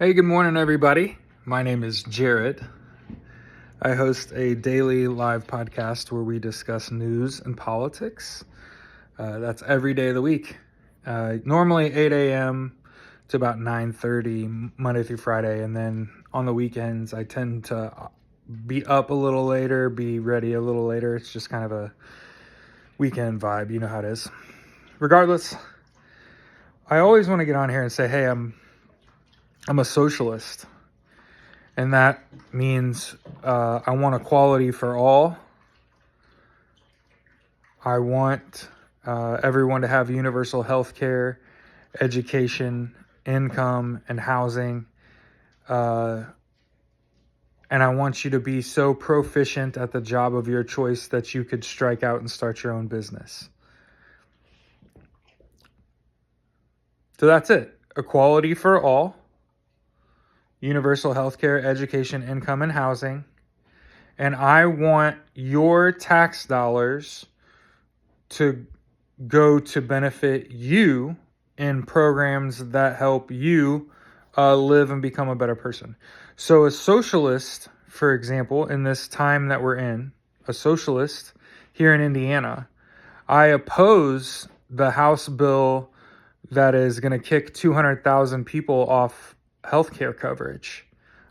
Hey, good morning, everybody. My name is Jarrett. I host a daily live podcast where we discuss news and politics. That's every day of the week. Normally 8 a.m. to about 9:30 Monday through Friday, and then on the weekends I tend to be up a little later, be ready a little later. It's just kind of a weekend vibe. You know how it is. Regardless, I always want to get on here and say, hey, I'm a socialist. And that means I want equality for all. I want everyone to have universal health care, education, income, and housing. And I want you to be so proficient at the job of your choice that you could strike out and start your own business. So that's it. Equality for all. Universal healthcare, education, income, and housing. And I want your tax dollars to go to benefit you in programs that help you live and become a better person. So a socialist, for example, in this time that we're in, a socialist here in Indiana, I oppose the House bill that is going to kick 200,000 people off healthcare coverage.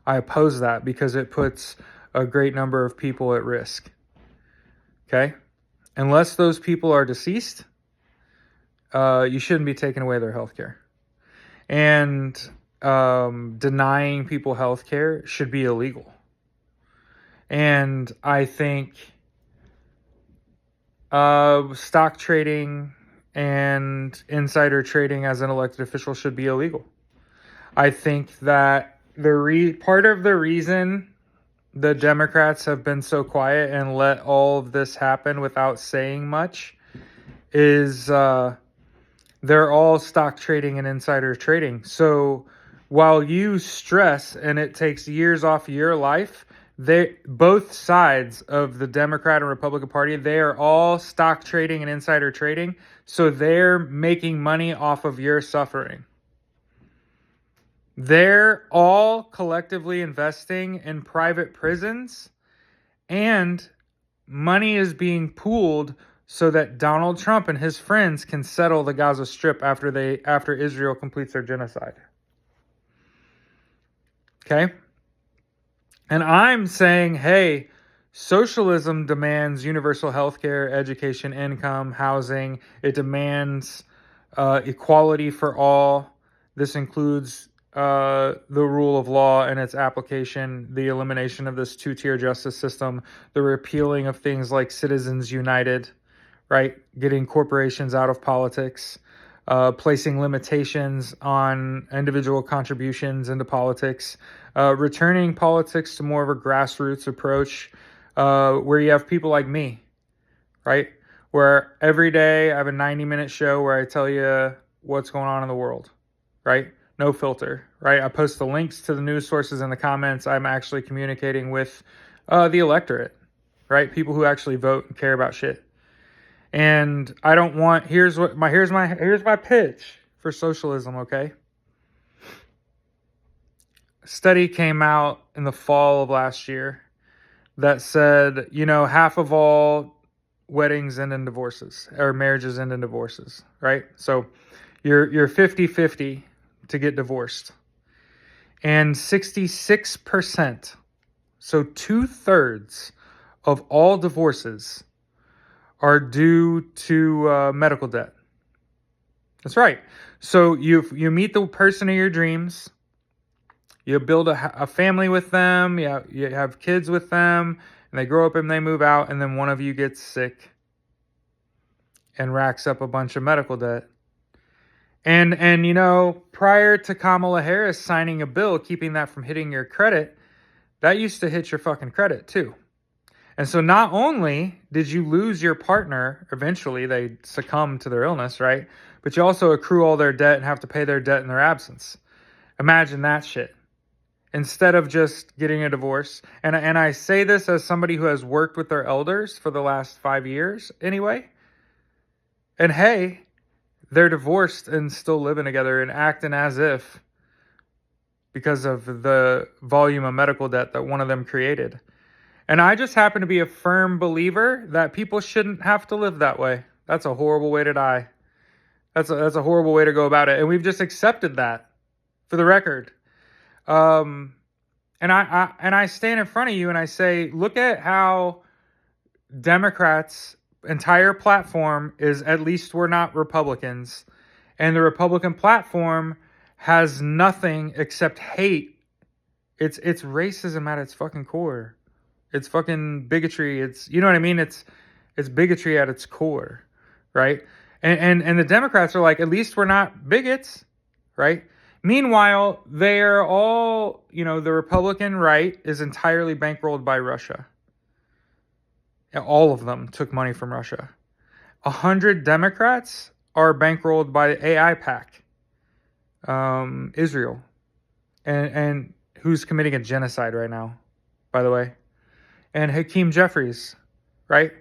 I oppose that because it puts a great number of people at risk. Okay? Unless those people are deceased, you shouldn't be taking away their healthcare. And denying people healthcare should be illegal. And I think stock trading and insider trading as an elected official should be illegal. I think that part of the reason the Democrats have been so quiet and let all of this happen without saying much is they're all stock trading and insider trading. So while you stress and it takes years off your life, both sides of the Democrat and Republican Party, they are all stock trading and insider trading. So they're making money off of your suffering. They're all collectively investing in private prisons, and money is being pooled so that Donald Trump and his friends can settle the Gaza Strip after Israel completes their genocide. Okay? And I'm saying, hey, socialism demands universal health care, education, income, housing. It demands equality for all. This includes the rule of law and its application, the elimination of this two-tier justice system, the repealing of things like Citizens United, right? Getting corporations out of politics, placing limitations on individual contributions into politics, returning politics to more of a grassroots approach, where you have people like me, right? Where every day I have a 90-minute show where I tell you what's going on in the world, right? No filter, right? I post the links to the news sources in the comments. I'm actually communicating with the electorate, right? People who actually vote and care about shit. And I don't want, here's my pitch for socialism, okay? A study came out in the fall of last year that said, half of all weddings end in divorces, or marriages end in divorces, right? So you're 50-50 to get divorced. And 66%, so 2/3 of all divorces are due to medical debt. That's right. So you meet the person of your dreams, you build a family with them, you have kids with them, and they grow up and they move out, and then one of you gets sick and racks up a bunch of medical debt. And prior to Kamala Harris signing a bill keeping that from hitting your credit, that used to hit your fucking credit too. And so not only did you lose your partner, eventually they succumb to their illness, right? But you also accrue all their debt and have to pay their debt in their absence. Imagine that shit. Instead of just getting a divorce. And I say this as somebody who has worked with their elders for the last 5 years anyway. And hey, they're divorced and still living together and acting as if because of the volume of medical debt that one of them created. And I just happen to be a firm believer that people shouldn't have to live that way. That's a horrible way to die. That's a horrible way to go about it. And we've just accepted that, for the record. And I stand in front of you and I say, look at how Democrats' entire platform is, at least we're not Republicans. And the Republican platform has nothing except hate. It's racism at its fucking core. It's fucking bigotry. It's, you know what I mean? It's bigotry at its core, right? And the Democrats are like, at least we're not bigots, right? Meanwhile, they're all, the Republican right is entirely bankrolled by Russia. All of them took money from Russia. 100 Democrats are bankrolled by the AI PAC, Israel, and who's committing a genocide right now, by the way. And Hakeem Jeffries, right?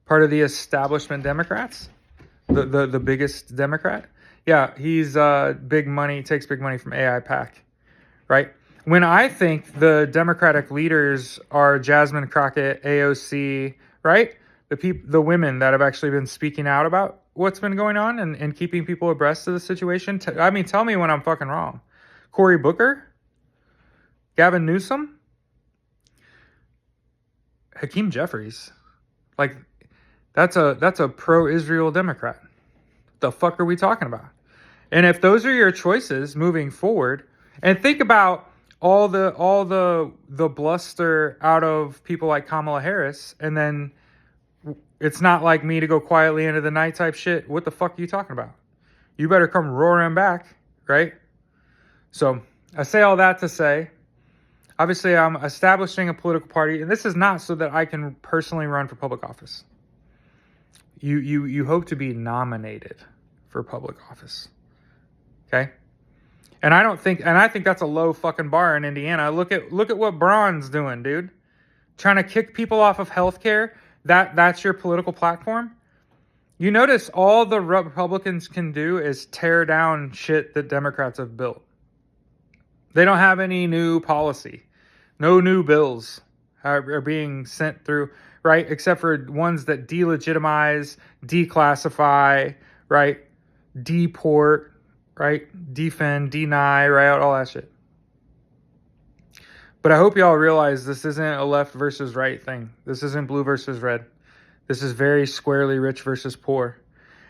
Part of the establishment Democrats, the biggest Democrat. Yeah, he's big money, takes big money from AI PAC, right? When I think the Democratic leaders are Jasmine Crockett, AOC, right? The women that have actually been speaking out about what's been going on and keeping people abreast of the situation. Tell me when I'm fucking wrong. Cory Booker, Gavin Newsom, Hakeem Jeffries, like that's a pro-Israel Democrat. The fuck are we talking about? And if those are your choices moving forward, and think about all the bluster out of people like Kamala Harris, and then it's not like me to go quietly into the night type shit. What the fuck are you talking about? You better come roaring back, right? So I say all that to say, obviously I'm establishing a political party, and this is not so that I can personally run for public office. You hope to be nominated for public office. Okay? And I think that's a low fucking bar in Indiana. Look at what Braun's doing, dude. Trying to kick people off of healthcare. That's your political platform. You notice all the Republicans can do is tear down shit that Democrats have built. They don't have any new policy. No new bills are being sent through, right? Except for ones that delegitimize, declassify, right? Deport, right? Defend, deny, right? All that shit. But I hope y'all realize this isn't a left versus right thing. This isn't blue versus red. This is very squarely rich versus poor.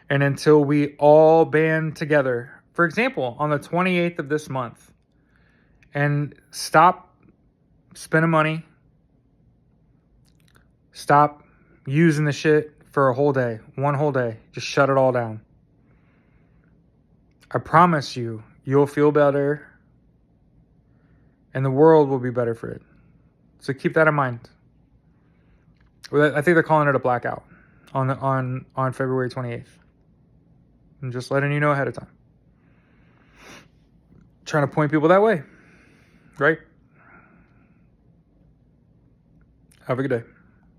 And until we all band together, for example, on the 28th of this month, and stop spending money, stop using the shit for a whole day, one whole day, just shut it all down. I promise you, you'll feel better, and the world will be better for it. So keep that in mind. I think they're calling it a blackout on February 28th. I'm just letting you know ahead of time. Trying to point people that way, right? Have a good day.